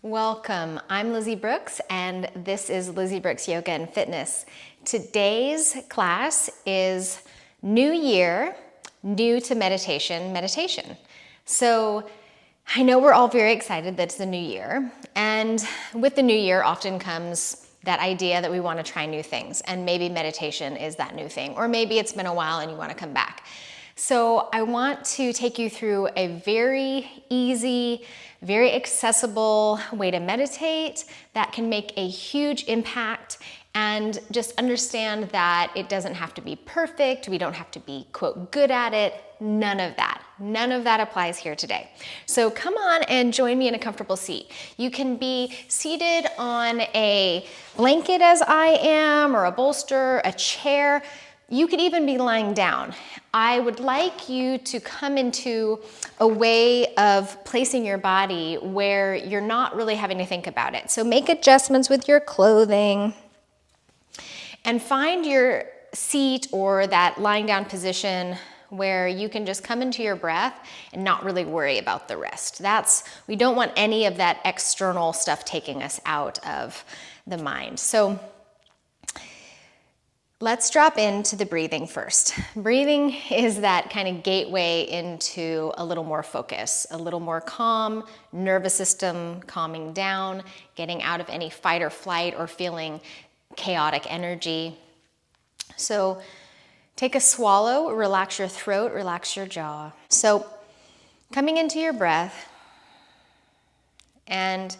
Welcome. I'm Lizzie Brooks, and this is Lizzie Brooks Yoga and Fitness. Today's class is New Year, new to meditation. So I know we're all very excited that it's the new year, and with the new year often comes that idea that we want to try new things, and maybe meditation is that new thing, or maybe it's been a while and you want to come back. So I want to take you through a very easy, very accessible way to meditate that can make a huge impact, and just understand that it doesn't have to be perfect. We don't have to be, quote, good at it. None of that. None of that applies here today. So come on and join me in a comfortable seat. You can be seated on a blanket as I am, or a bolster, a chair. You could even be lying down. I would like you to come into a way of placing your body where you're not really having to think about it. So make adjustments with your clothing and find your seat or that lying down position where you can just come into your breath and not really worry about the rest. We don't want any of that external stuff taking us out of the mind. So let's drop into the breathing first. Breathing is that kind of gateway into a little more focus, a little more calm, nervous system calming down, getting out of any fight or flight or feeling chaotic energy. So take a swallow, relax your throat, relax your jaw. So coming into your breath, and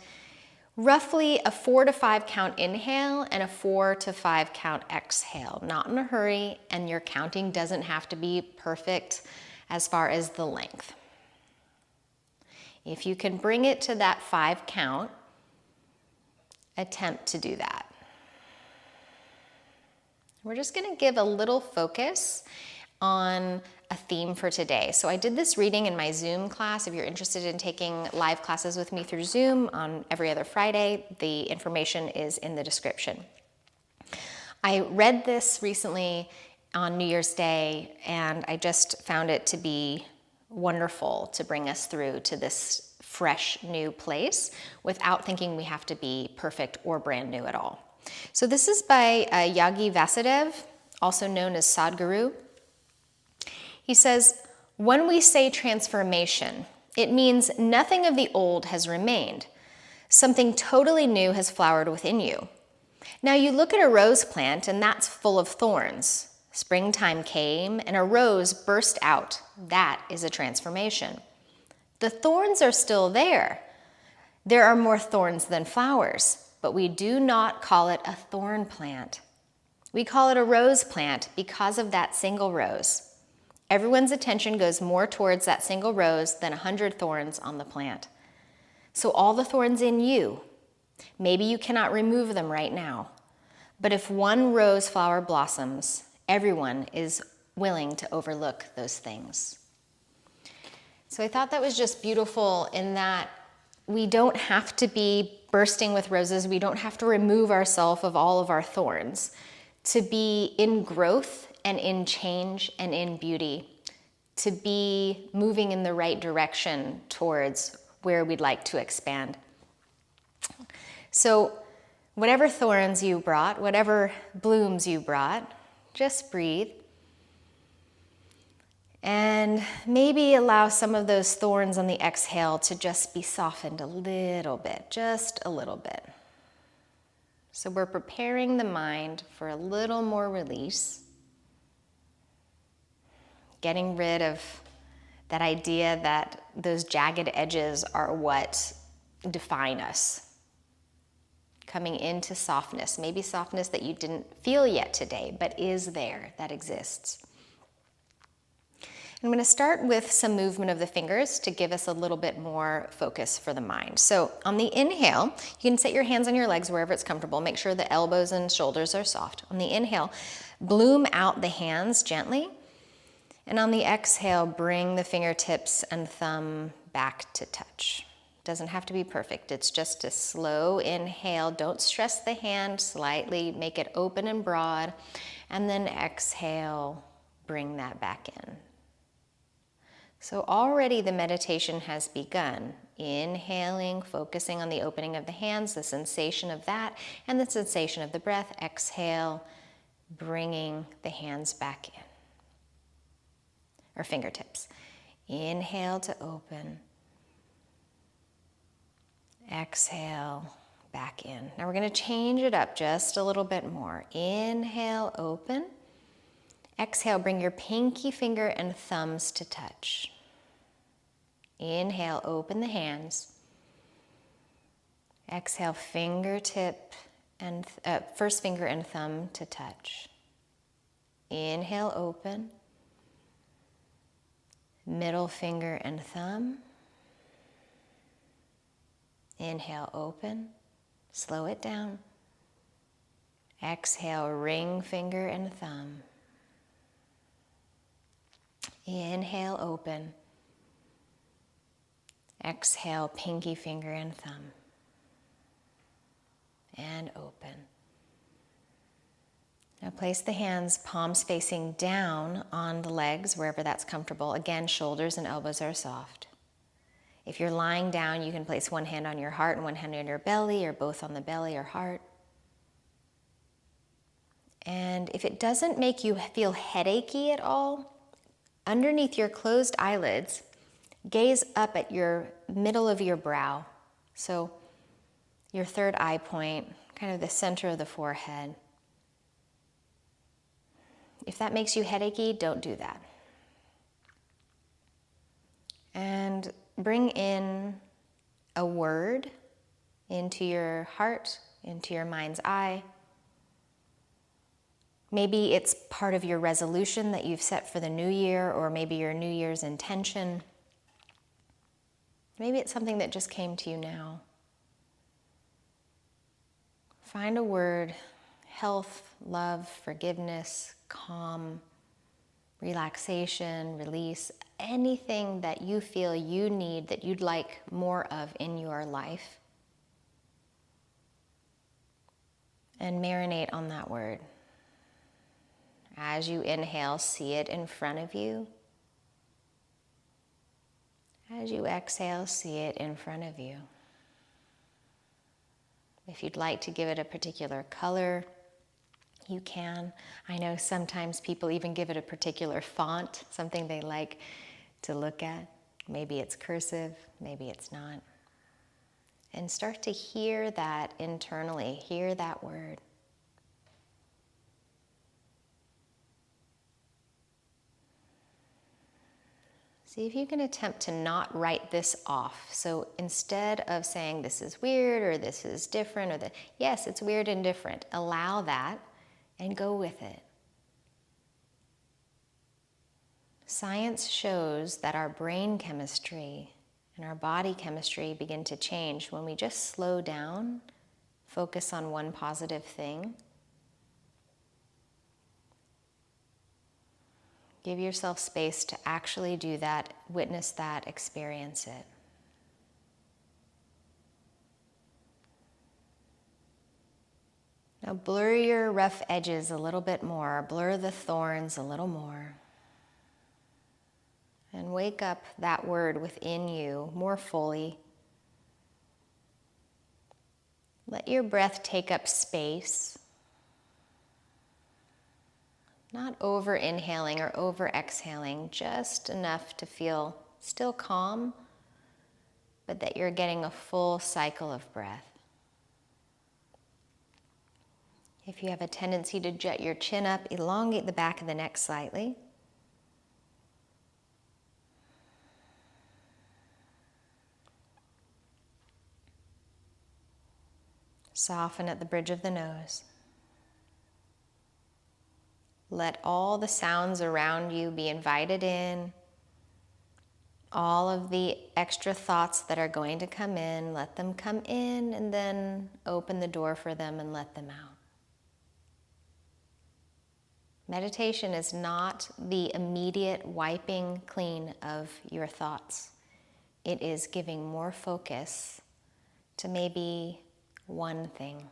roughly a 4 to 5 count inhale and a 4 to 5 count exhale. Not in a hurry, and your counting doesn't have to be perfect as far as the length. If you can bring it to that 5 count, attempt to do that. We're just going to give a little focus on a theme for today. So I did this reading in my Zoom class. If you're interested in taking live classes with me through Zoom on every other Friday, the information is in the description. I read this recently on New Year's Day, and I just found it to be wonderful to bring us through to this fresh new place without thinking we have to be perfect or brand new at all. So this is by Yogi Vasudev, also known as Sadhguru. He says, when we say transformation, it means nothing of the old has remained. Something totally new has flowered within you. Now you look at a rose plant, and that's full of thorns. Springtime came and a rose burst out. That is a transformation. The thorns are still there. There are more thorns than flowers, but we do not call it a thorn plant. We call it a rose plant because of that single rose. Everyone's attention goes more towards that single rose than 100 thorns on the plant. So all the thorns in you, maybe you cannot remove them right now, but if one rose flower blossoms, everyone is willing to overlook those things. So I thought that was just beautiful in that we don't have to be bursting with roses. We don't have to remove ourselves of all of our thorns to be in growth and in change and in beauty, to be moving in the right direction towards where we'd like to expand. So whatever thorns you brought, whatever blooms you brought, just breathe. And maybe allow some of those thorns on the exhale to just be softened a little bit, just a little bit. So we're preparing the mind for a little more release, getting rid of that idea that those jagged edges are what define us. Coming into softness, maybe softness that you didn't feel yet today, but is there, that exists. I'm going to start with some movement of the fingers to give us a little bit more focus for the mind. So on the inhale, you can set your hands on your legs wherever it's comfortable. Make sure the elbows and shoulders are soft. On the inhale, bloom out the hands gently. And on the exhale, bring the fingertips and thumb back to touch. Doesn't have to be perfect. It's just a slow inhale. Don't stress the hand slightly. Make it open and broad. And then exhale, bring that back in. So already the meditation has begun Inhaling, focusing on the opening of the hands, the sensation of that, and the sensation of the breath. Exhale, bringing the hands back in, or fingertips. Inhale to open. Exhale, back in. Now we're going to change it up just a little bit more. Inhale, open. Exhale, bring your pinky finger and thumbs to touch. Inhale, open the hands. Exhale, fingertip and first finger and thumb to touch. Inhale, open. Middle finger and thumb. Inhale, open. Slow it down. Exhale, ring finger and thumb. Inhale, open. Exhale, pinky finger and thumb. And open. Now place the hands, palms facing down on the legs, wherever that's comfortable. Again, shoulders and elbows are soft. If you're lying down, you can place one hand on your heart and one hand on your belly, or both on the belly or heart. And if it doesn't make you feel headachy at all, underneath your closed eyelids, gaze up at your middle of your brow. So your third eye point, kind of the center of the forehead. If that makes you headachy, don't do that. And bring in a word into your heart, into your mind's eye. Maybe it's part of your resolution that you've set for the new year, or maybe your New Year's intention. Maybe it's something that just came to you now. Find a word: health, love, forgiveness, calm, relaxation, release, anything that you feel you need, that you'd like more of in your life. And marinate on that word. As you inhale, see it in front of you. As you exhale, see it in front of you. If you'd like to give it a particular color, you can. I know sometimes people even give it a particular font, something they like to look at. Maybe it's cursive, maybe it's not. And start to hear that internally, hear that word. See if you can attempt to not write this off. So instead of saying this is weird or this is different, or yes, it's weird and different, allow that and go with it. Science shows that our brain chemistry and our body chemistry begin to change when we just slow down, focus on one positive thing. Give yourself space to actually do that, witness that, experience it. Now blur your rough edges a little bit more, blur the thorns a little more. And wake up that word within you more fully. Let your breath take up space. Not over inhaling or over exhaling, just enough to feel still calm, but that you're getting a full cycle of breath. If you have a tendency to jut your chin up, elongate the back of the neck slightly. Soften at the bridge of the nose. Let all the sounds around you be invited in. All of the extra thoughts that are going to come in, let them come in, and then open the door for them and let them out. Meditation is not the immediate wiping clean of your thoughts. It is giving more focus to maybe one thing.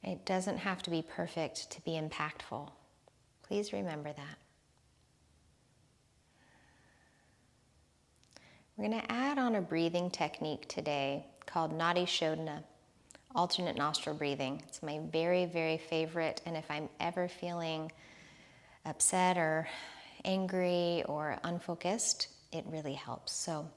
It doesn't have to be perfect to be impactful. Please remember that. We're going to add on a breathing technique today called Nadi Shodhana, alternate nostril breathing. It's my very, very favorite, and if I'm ever feeling upset or angry or unfocused, it really helps. So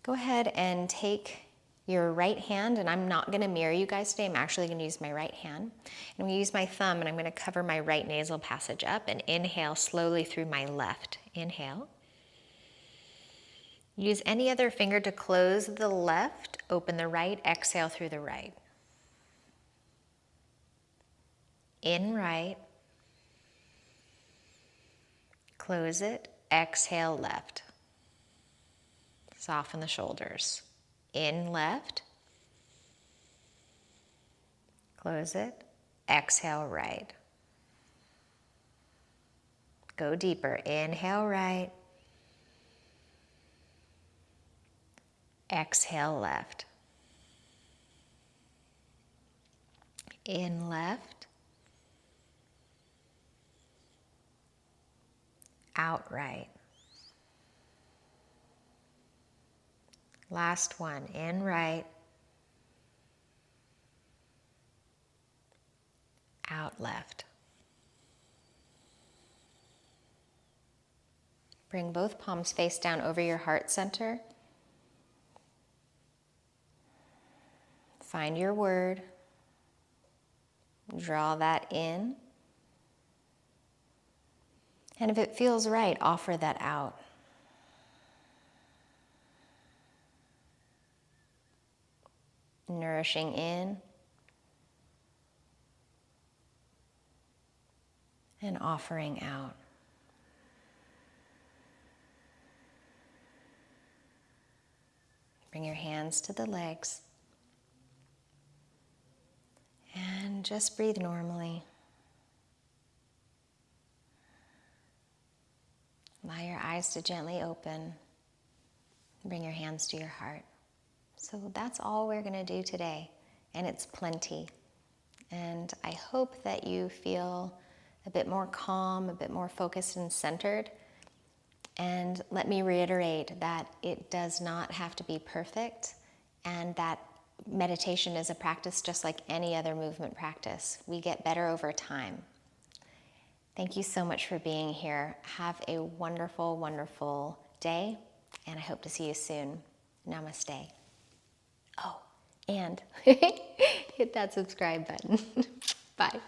go ahead and take your right hand, and I'm not going to mirror you guys today. I'm actually going to use my right hand. And I'm going to use my thumb, and I'm going to cover my right nasal passage up and inhale slowly through my left. Inhale. Use any other finger to close the left, open the right, exhale through the right. In right. Close it, exhale left. Soften the shoulders. In left. Close it, exhale right. Go deeper, inhale right. Exhale left. In left. Out right. Last one, in right. Out left. Bring both palms face down over your heart center. Find your word. Draw that in. And if it feels right, offer that out. Nourishing in. And offering out. Bring your hands to the legs. And just breathe normally. Allow your eyes to gently open. Bring your hands to your heart. So that's all we're going to do today, and it's plenty. And I hope that you feel a bit more calm, a bit more focused and centered. And let me reiterate that it does not have to be perfect, and that meditation is a practice just like any other movement practice. We get better over time. Thank you so much for being here. Have a wonderful, wonderful day, and I hope to see you soon. Namaste. Oh, and hit that subscribe button. Bye.